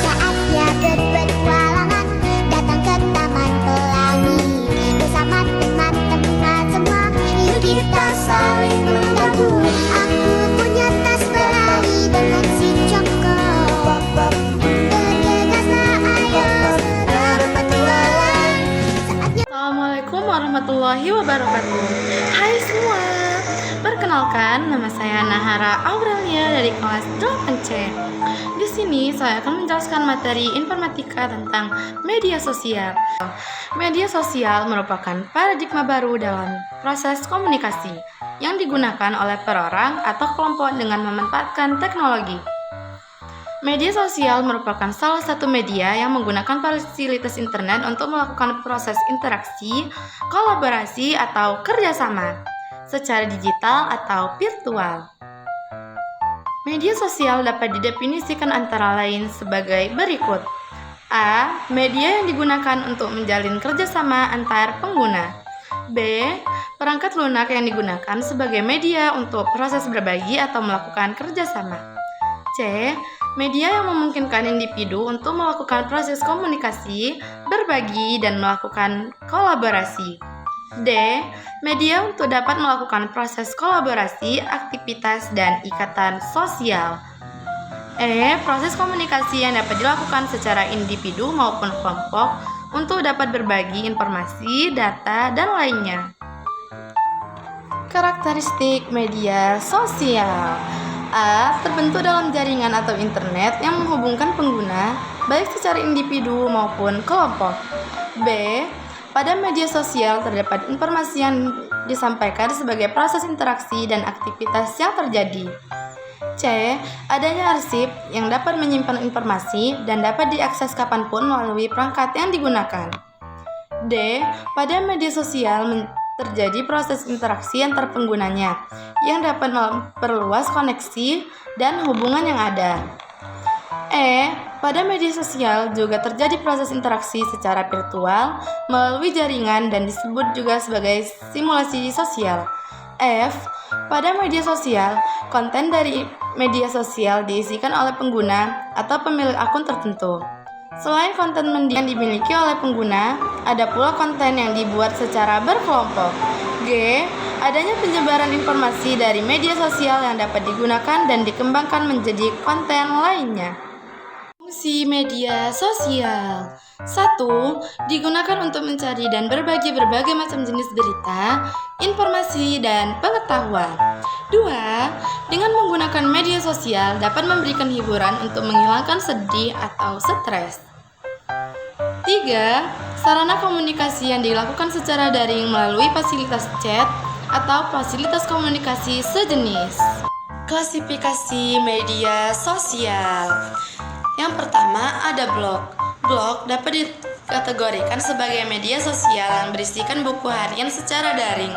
Saatnya berpetualangan, datang ke Taman Pelangi. Bersama teman-teman semua, yuk kita saling membantu. Aku punya tas berlari dengan si Joko. Bergegaslah ayo berpetualang. Saatnya. Assalamualaikum warahmatullahi wabarakatuh. Hai semua. Perkenalkan, nama saya Nahara Aurelia dari kelas 8C. Di sini saya akan menjelaskan materi informatika tentang media sosial. Media sosial merupakan paradigma baru dalam proses komunikasi yang digunakan oleh perorang atau kelompok dengan memanfaatkan teknologi. Media sosial merupakan salah satu media yang menggunakan fasilitas internet untuk melakukan proses interaksi, kolaborasi, atau kerjasama secara digital atau virtual. Media sosial dapat didefinisikan antara lain sebagai berikut. A. Media yang digunakan untuk menjalin kerjasama antar pengguna. B. Perangkat lunak yang digunakan sebagai media untuk proses berbagi atau melakukan kerjasama. C. Media yang memungkinkan individu untuk melakukan proses komunikasi, berbagi, dan melakukan kolaborasi. D. Media untuk dapat melakukan proses kolaborasi, aktivitas, dan ikatan sosial. E. Proses komunikasi yang dapat dilakukan secara individu maupun kelompok untuk dapat berbagi informasi, data, dan lainnya. Karakteristik media sosial. A. Terbentuk dalam jaringan atau internet yang menghubungkan pengguna, baik secara individu maupun kelompok. B. Pada media sosial terdapat informasi yang disampaikan sebagai proses interaksi dan aktivitas yang terjadi. C. Adanya arsip yang dapat menyimpan informasi dan dapat diakses kapanpun melalui perangkat yang digunakan. D. Pada media sosial terjadi proses interaksi antar penggunanya yang dapat memperluas koneksi dan hubungan yang ada. E. Pada media sosial juga terjadi proses interaksi secara virtual melalui jaringan dan disebut juga sebagai simulasi sosial. F. Pada media sosial, konten dari media sosial diisikan oleh pengguna atau pemilik akun tertentu. Selain konten yang dimiliki oleh pengguna, ada pula konten yang dibuat secara berkelompok. G. Adanya penyebaran informasi dari media sosial yang dapat digunakan dan dikembangkan menjadi konten lainnya. Fungsi media sosial. 1. Digunakan untuk mencari dan berbagi berbagai macam jenis berita, informasi, dan pengetahuan. 2. Dengan menggunakan media sosial dapat memberikan hiburan untuk menghilangkan sedih atau stres. 3. Sarana komunikasi yang dilakukan secara daring melalui fasilitas chat atau fasilitas komunikasi sejenis. Klasifikasi media sosial. Yang pertama ada blog. Blog dapat dikategorikan sebagai media sosial yang berisikan buku harian secara daring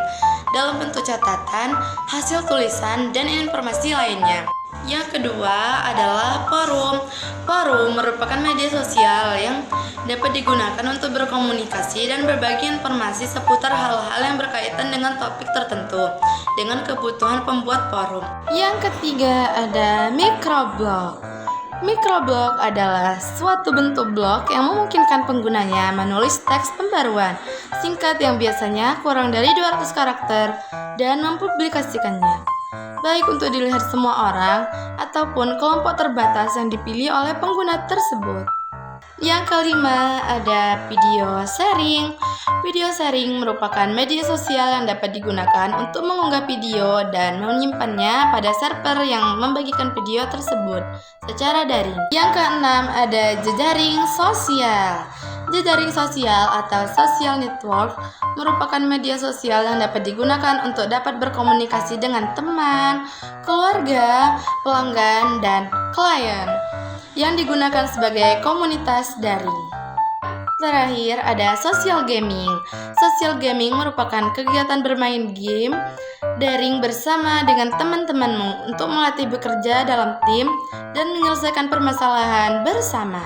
dalam bentuk catatan, hasil tulisan, dan informasi lainnya. Yang kedua adalah forum. Forum merupakan media sosial yang dapat digunakan untuk berkomunikasi dan berbagi informasi seputar hal-hal yang berkaitan dengan topik tertentu dengan kebutuhan pembuat forum. Yang ketiga ada microblog. Microblog adalah suatu bentuk blog yang memungkinkan penggunanya menulis teks pembaruan singkat yang biasanya kurang dari 200 karakter dan mempublikasikannya, baik untuk dilihat semua orang ataupun kelompok terbatas yang dipilih oleh pengguna tersebut. Yang kelima ada video sharing. Video sharing merupakan media sosial yang dapat digunakan untuk mengunggah video dan menyimpannya pada server yang membagikan video tersebut secara daring. Yang keenam ada jejaring sosial. Jejaring sosial atau social network merupakan media sosial yang dapat digunakan untuk dapat berkomunikasi dengan teman, keluarga, pelanggan, dan klien yang digunakan sebagai komunitas daring. Terakhir ada social gaming. Social gaming merupakan kegiatan bermain game daring bersama dengan teman-temanmu untuk melatih bekerja dalam tim dan menyelesaikan permasalahan bersama.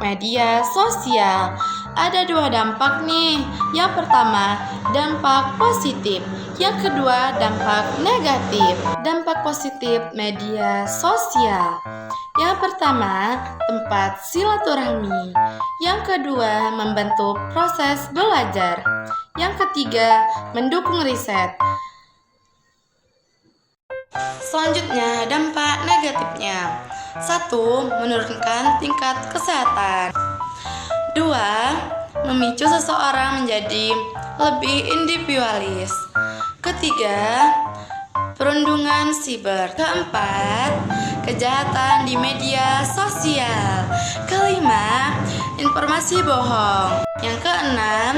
Media sosial ada 2 dampak nih. Yang pertama, dampak positif, Yang kedua, dampak negatif. Dampak positif media sosial. Yang pertama, tempat silaturahmi. Yang kedua, membantu proses belajar. Yang ketiga, mendukung riset. Selanjutnya, dampak negatifnya. 1. Menurunkan tingkat kesehatan. 2. Memicu seseorang menjadi lebih individualis. Ketiga, perundungan siber. Keempat, kejahatan di media sosial. Kelima, informasi bohong. Yang keenam,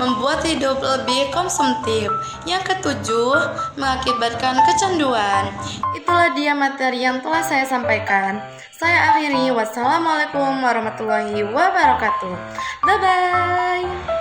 membuat hidup lebih konsumtif. Yang ketujuh, mengakibatkan kecanduan. Itulah dia materi yang telah saya sampaikan. Saya akhiri. Wassalamualaikum warahmatullahi wabarakatuh. Bye-bye.